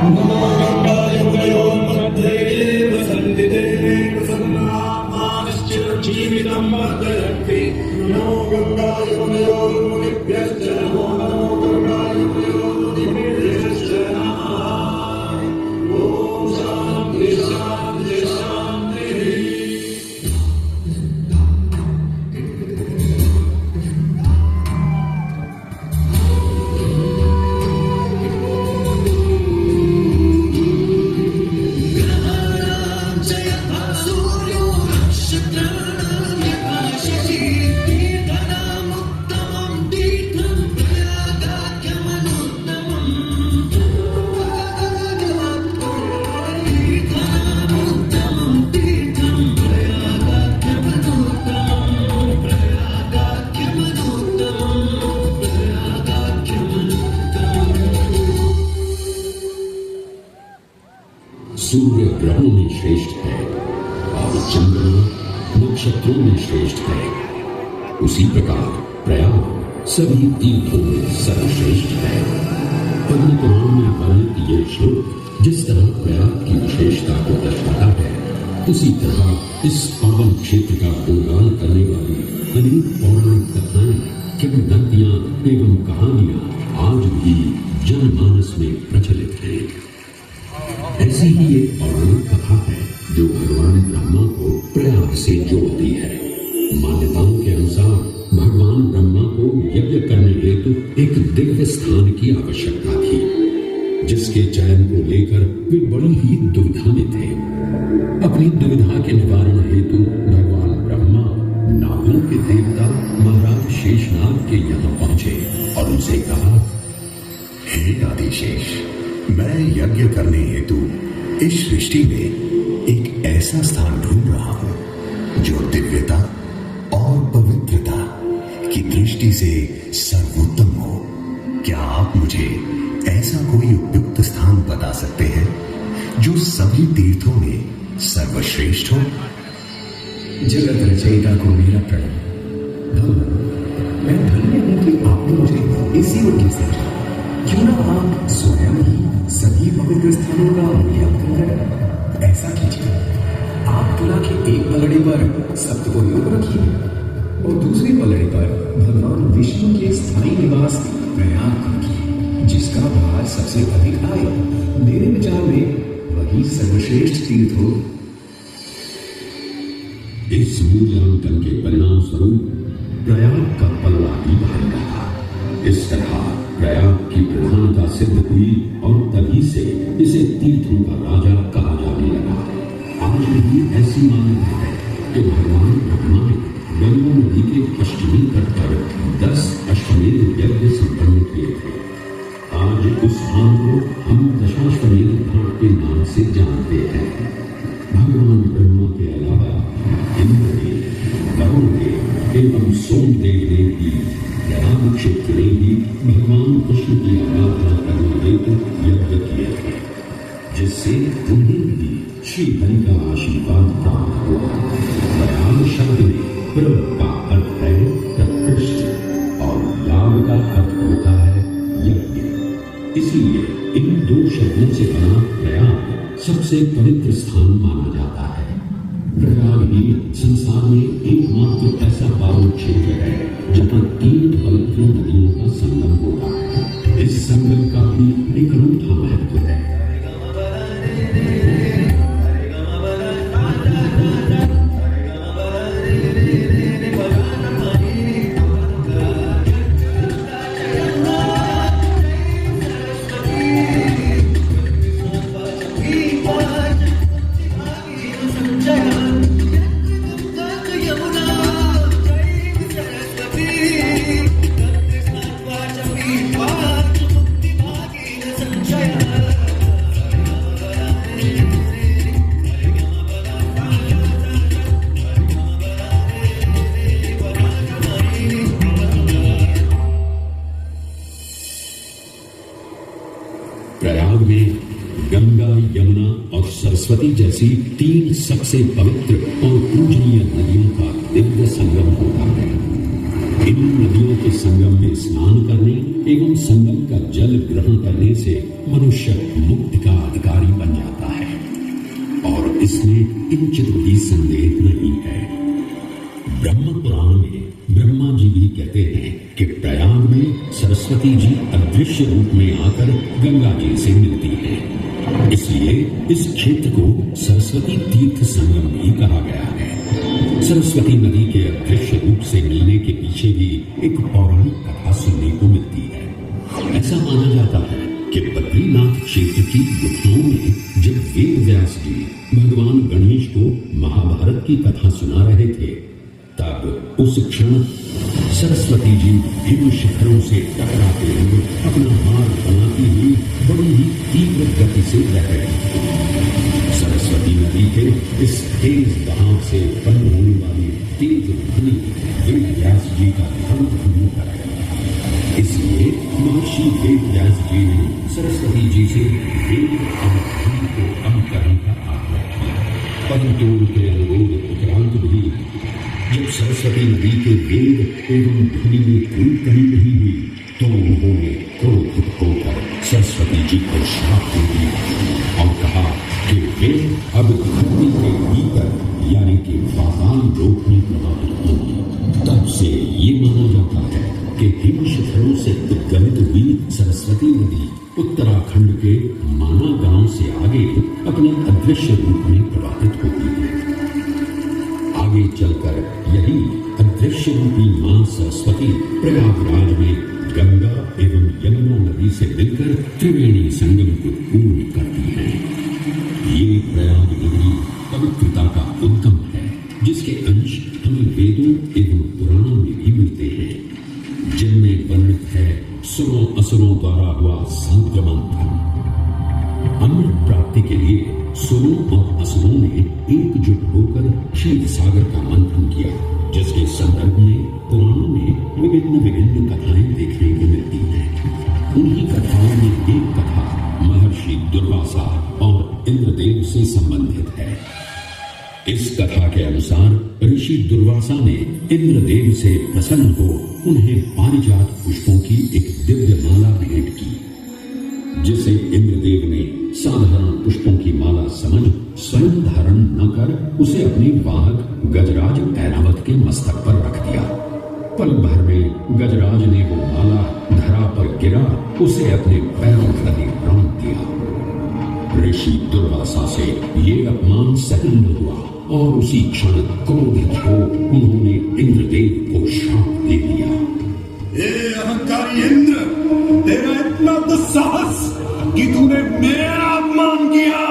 नमो गंगाय मुनयोर्मध्ये वसन्ति देव सर्वात्मानश्चिरजीवितं वर्धयन्ति। नमो गंगाय मुनयोर्मुनिभ्यश्च नमो गंगाय मुनयोर्मुनिभ्यश्च नमः। ॐ शान्ति शान्ति शान्तिः। सूर्य ग्रहों में श्रेष्ठ है और चंद्रमा नक्षत्रों में श्रेष्ठ है, उसी प्रकार प्रयाग सभी तीर्थों में सर्वश्रेष्ठ है। पद्म पुराण में वर्णित ये श्लोक जिस तरह प्रयाग की विशेषता को दर्शाता है, उसी तरह इस पावन क्षेत्र का गुणगान करने वाली अनेक पौराणिक कथाएं, किंवदंतियां एवं कहानियां आज भी जनमानस में प्रचलित हैं। ऐसी ही एक पौराणिक कथा है जो भगवान ब्रह्मा को प्रयाग से जोड़ती है। मान्यताओं के अनुसार भगवान ब्रह्मा को यज्ञ करने हेतु एक दिव्य स्थान की आवश्यकता थी, जिसके चयन को लेकर वे बड़ी ही दुविधा में थे। अपनी दुविधा के निवारण हेतु भगवान ब्रह्मा नागों के देवता महाराज शेषनाग के यहाँ पहुंचे और उनसे कहा, हे आदिशेष, मैं यज्ञ करने हेतु इस सृष्टि में एक ऐसा स्थान ढूंढ रहा हूं जो दिव्यता और पवित्रता की दृष्टि से सर्वोत्तम हो। क्या आप मुझे ऐसा कोई उपयुक्त स्थान बता सकते हैं जो सभी तीर्थों में सर्वश्रेष्ठ हो? जगत रचयिता को मेरा प्रणाम। भगवान, मैं धन्य हूं कि आपने मुझे इसी योग्य समझा। क्यों ना आप स्वयं ही सभी पवित्र स्थानों का मूल्यांकन करें। ऐसा कीजिए, आप तुला के एक पलड़े पर सप्त को योग रखिए और दूसरी पलड़े पर भगवान विष्णु के स्थायी निवास प्रयाग रखिए, जिसका भार सबसे अधिक आए। मेरे विचार में वही सर्वश्रेष्ठ तीर्थ हो। इस मूल्यांकन के परिणाम स्वरूप प्रयाग का पलड़ा भी भारी रहा। इस तरह प्रयाग की प्रधानता सिद्ध हुई और तभी से इसे तीर्थों का राजा कहा जाने लगा। आज भी ऐसी मान्यता है कि भगवान ब्रह्मा ने गंगा नदी के पश्चिमी तट पर 10 अश्वमेध यज्ञ संपन्न किए थे। आज उस स्थान को हम दशाश्वमेध घाट के नाम से जानते हैं। भगवान ब्रह्मा के अलावा इंद्रदेव, वरुण देव एवं सोमदेव ने भी प्रयाग क्षेत्र में ही भगवान कृष्ण की आराधना करने हेतु यज्ञ किए थे, जिससे उन्हें भी श्री हरि का आशीर्वाद प्राप्त हुआ। प्रयाग शब्द में प्र का अर्थ है प्रकृष्ट और याग का अर्थ होता है यज्ञ। इसलिए इन दो शब्दों से बना प्रयाग सबसे पवित्र स्थान माना जाता है। प्रयाग ही संसार में एकमात्र ऐसा पावन क्षेत्र है जहाँ 3 पवित्र नदियों का संगम होता है। इस संगम का भी एक अनूठा महत्व है। प्रयाग में गंगा, यमुना और सरस्वती जैसी 3 सबसे पवित्र और पूजनीय नदियों का दिव्य संगम होता है। इन नदियों के संगम में स्नान करने एवं संगम का जल ग्रहण करने से मनुष्य मुक्ति का अधिकारी बन जाता है और इसमें किंचित भी संदेह नहीं है। ब्रह्म पुराण में ब्रह्मा जी भी कहते हैं कि प्रयाग में सरस्वती जी अदृश्य रूप में आकर गंगा जी से मिलती हैं। इसलिए इस क्षेत्र को सरस्वती तीर्थ संगम भी कहा गया है। सरस्वती नदी के अदृश्य रूप से मिलने के पीछे भी एक पौराणिक कथा सुनने को मिलती है। ऐसा माना जाता है कि बद्रीनाथ क्षेत्र की गुफाओं में जब वेद व्यास जी भगवान गणेश को महाभारत की कथा सुना रहे थे, तब उस क्षण सरस्वती जी हिम शिखरों से टकराते हुए अपना मार्ग बनाती हुई बड़ी ही तीव्र गति से बह रही थी। सरस्वती नदी के इस तेज बहाव से उत्पन्न होने वाली तेज ध्वनि वेद व्यास जी का ध्यान भंग कर गया। इसलिए महर्षि वेद व्यास जी ने सरस्वती जी से वेद और ध्वनि को कम करने का आग्रह किया, परंतु उनके अनुरोध उपरांत भी जब सरस्वती नदी के वेद एवं ध्वनि में कोई कमी नहीं हुई तो उन्होंने क्रोधित होकर सरस्वती जी को श्राप दे दिया और कहा कि वे अब धरती के भीतर यानी कि पाताल लोक में प्रवाहित होंगी। तब से ये माना जाता है कि हिम शिखरों से उद्गमित हुई सरस्वती नदी उत्तराखंड के माना गांव से आगे अपने अदृश्य रूप में प्रवाहित होती है। आगे चलकर यही अदृश्य रूपी मां सरस्वती प्रयागराज में गंगा एवं यमुना नदी से मिलकर त्रिवेणी संगम को पूर्ण करती है। ये प्रयाग नगरी पवित्रता का उद्गम है, जिसके अंश हमें वेदों एवं पुराणों में भी मिलते हैं, जिनमें वर्णित है सुरों असुरों द्वारा हुआ समुद्र मंथन। अमृत प्राप्ति के लिए सुरों और असुरों ने एकजुट होकर क्षीर सागर का मंथन किया, जिसके संदर्भ में पुराणों में विभिन्न कथाएं देखने को मिलती हैं। उन्हीं कथाओं में एक कथा महर्षि दुर्वासा और इंद्रदेव से संबंधित है। इस कथा के अनुसार ऋषि दुर्वासा ने इंद्रदेव से प्रसन्न हो उन्हें पारिजात पुष्पों की एक दिव्य माला भेंट की, जिसे इंद्रदेव ने साधारण पुष्पों की माला समझ स्वयं धारण न कर उसे अपने वाहक गजराज ऐरावत के मस्तक पर रख दिया। पल भर में गजराज ने वो माला धरा पर गिरा उसे अपने पैरों तले बांध दिया। ऋषि दुर्वासा से ये अपमान सहन न हुआ और उसी क्षण क्रोधित हो उन्होंने इंद्रदेव को श्राप दे दिया। ये अहंकारी इंद्र, तेरा इतना दुस्साहस कि तूने मेरा अपमान किया।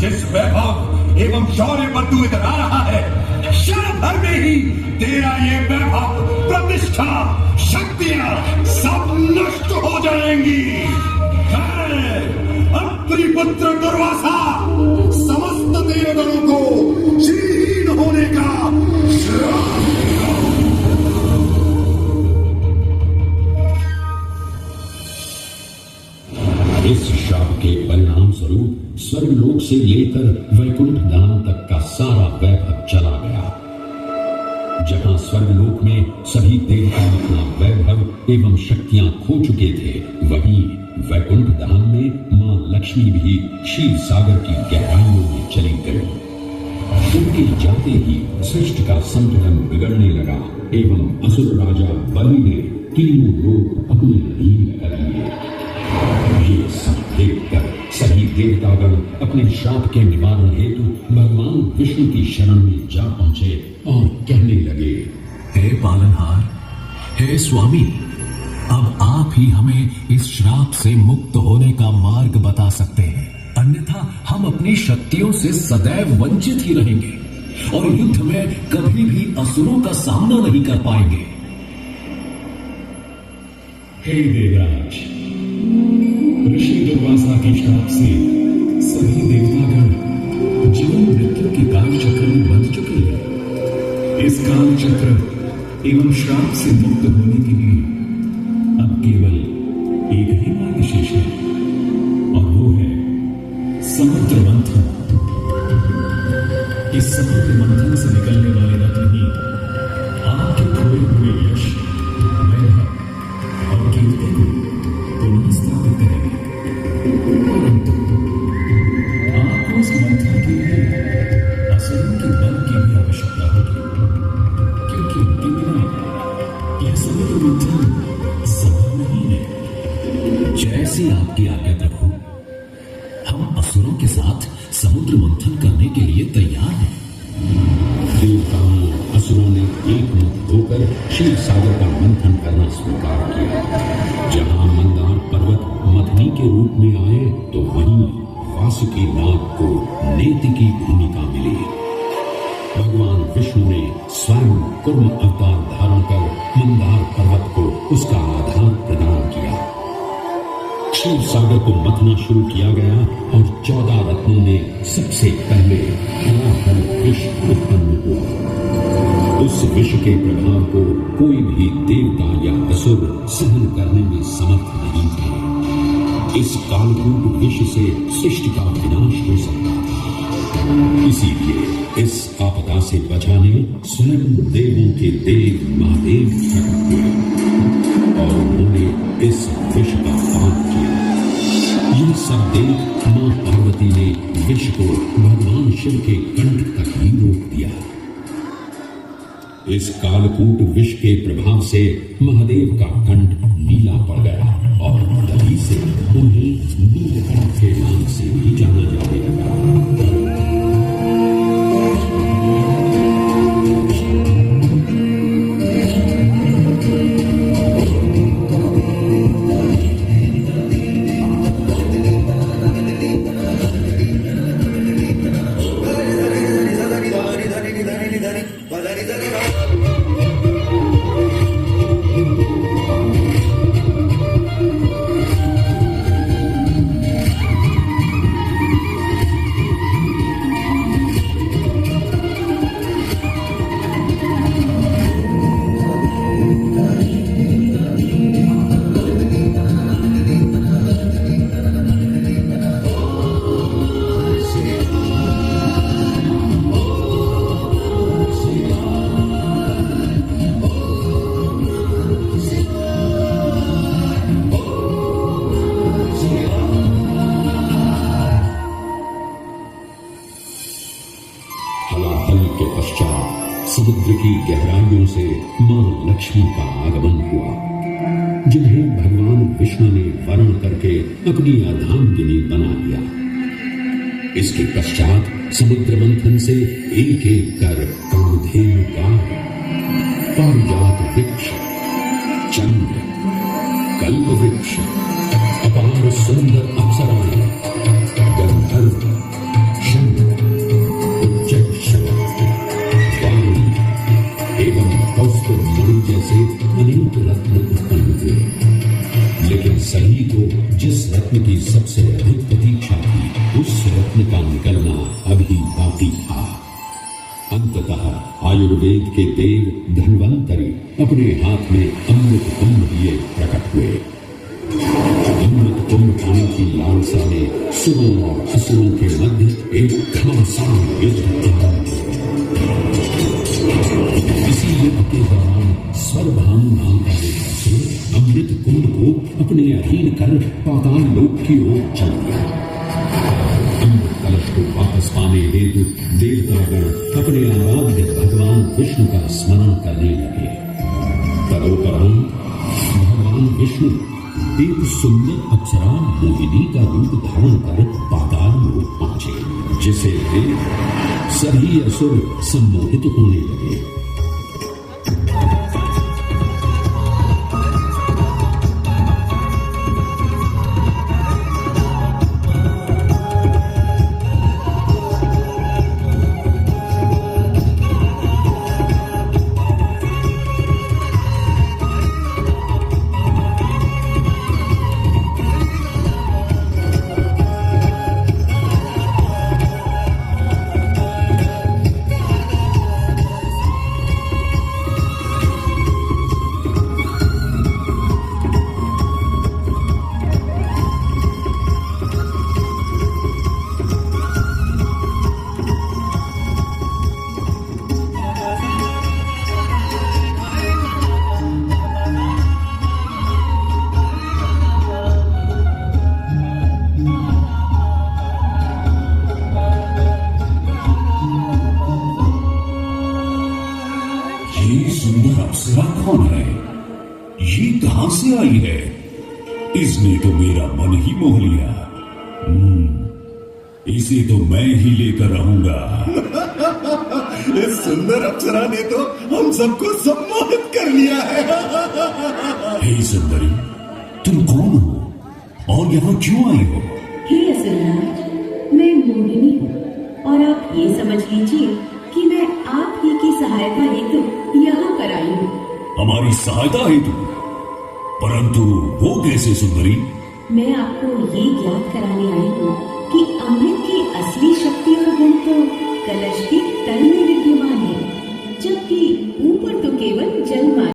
जिस वैभव एवं शौर्य पर तू इधर आ रहा है, क्षण भर में ही तेरा ये वैभव, प्रतिष्ठा, शक्तियां सब नष्ट हो जाएंगी। अत्रि पुत्र दुर्वासा, समस्त देवगणों को श्रीहीन होने का श्राप देगा। इस शाप के परिणाम स्वरूप स्वर्गलोक से लेकर वैकुंठ धाम तक का सारा वैभव चला गया। जहां स्वर्गलोक में सभी देवता अपना वैभव एवं शक्तियां खो चुके थे, वहीं वैकुंठ धाम में मां लक्ष्मी भी क्षीर सागर की गहराइयों में चली गई। उनके जाते ही सृष्टि का संतुलन बिगड़ने लगा एवं असुर राजा बलि ने तीनों लोग अपने अधीन कर लिए। ये सब देखकर सभी देवतागण अपने श्राप के निवारण हेतु भगवान विष्णु की शरण में जा पहुंचे और कहने लगे, हे पालनहार, हे स्वामी, अब आप ही हमें इस श्राप से मुक्त होने का मार्ग बता सकते हैं, अन्यथा हम अपनी शक्तियों से सदैव वंचित ही रहेंगे और युद्ध में कभी भी असुरों का सामना नहीं कर पाएंगे। हे देवराज, ऋषि दुर्वासा के श्राप से सभी देवतागण जीवन मृत्यु के काल चक्र में बंध चुके हैं। इस काल चक्र एवं श्राप से मुक्त होने के लिए अब केवल एक ही मार्ग शेष है और वो है समुद्र मंथन। इस समुद्र मंथन से निकलने वाले रत्न ही आपके खोए हुए यश समुद्र मंथन करने के लिए तैयार है। देवताओं असुरों ने एक मुख होकर क्षीर सागर का मंथन करना स्वीकार किया। जहां मंदार पर्वत मथनी के रूप में आए तो वहीं वासुकी नाग को नेति की भूमिका मिली। भगवान विष्णु ने स्वयं कुर्म अवतार धारण कर मंदार पर्वत को उसका आधार प्रदान किया। क्षीर सागर को मथना शुरू किया गया और 14 रत्नों में सबसे पहले हलाहल विष उत्पन्न हुआ। उस विष के प्रभाव को कोई भी देवता या असुर सहन करने में समर्थ नहीं थे। इस कालकूट विष से सृष्टि का विनाश हो सकता था। इसीलिए इस आपदा से बचाने स्वयं देवों के देव महादेव प्रकट हुए और उन्होंने इस विष का पान किया। यह सब देख मां पार्वती ने विष को भगवान शिव के कंठ तक ही रोक दिया। इस कालकूट विष के प्रभाव से महादेव का कंठ नीला पड़ गया और तभी से उन्हें नीलकंठ के नाम से भी जाना जाने लगा। समुद्र की गहराइयों से मां लक्ष्मी का आगमन हुआ, जिन्हें भगवान विष्णु ने वरण करके अपनी अर्धांगिनी बना लिया। इसके पश्चात समुद्र मंथन से एक एक कर कामधेनु गाय, पारिजात वृक्ष, चंद्र, कल्प वृक्ष, अपार सुंदर अप्सराएं, गंधर्व, शंख, एवं कौस्तुभ मणि जैसे अनेक रत्न उत्पन्न हुए। लेकिन सभी को जिस रत्न की सबसे अधिक प्रतीक्षा थी, उस रत्न का निकलना अभी बाकी था। अंततः आयुर्वेद के देव धन्वंतरी अपने हाथ में अमृत कुंभ लिए प्रकट हुए। अमृत कुंभ पाने की लालसा में सुरों और असुरों के मध्य एक घमासान युद्ध आरंभ हुआ। इसी युद्ध के दौरान स्वरभानु नाम का एक असुर अमृत कुंभ को अपने अधीन कर पाताल लोक की ओर चल दिया। अमृत कलश को वापस पाने हेतु देवतागण अपने आराध्य भगवान विष्णु का स्मरण करने लगे। तदोपरांत भगवान विष्णु एक सुंदर अप्सरा मोहिनी का रूप धारण कर पाताल लोक पहुंचे, जिसे देख सभी असुर सम्मोहित होने लगे। अप्सरा कौन है? ये कहां से आई है? इसने तो मेरा मन ही मोह लिया। इसे तो मैं ही लेकर रहूंगा। इस सुंदर अप्सरा ने तो हम सबको सम्मोहित कर लिया है। हे सुंदरी, तुम कौन हो और यहाँ क्यों आई हो? हे असुरराज, मैं मोहिनी हूँ और आप ये समझ लीजिए कि मैं आप ही की सहायता हेतु यहाँ पर आई हूँ। हमारी सहायता हेतु? परंतु वो कैसे सुंदरी? मैं आपको ये ज्ञात कराने आई हूँ कि अमृत की असली शक्ति और गुण तो कलश के तल में विद्यमान है, जबकि ऊपर तो केवल जल मात्र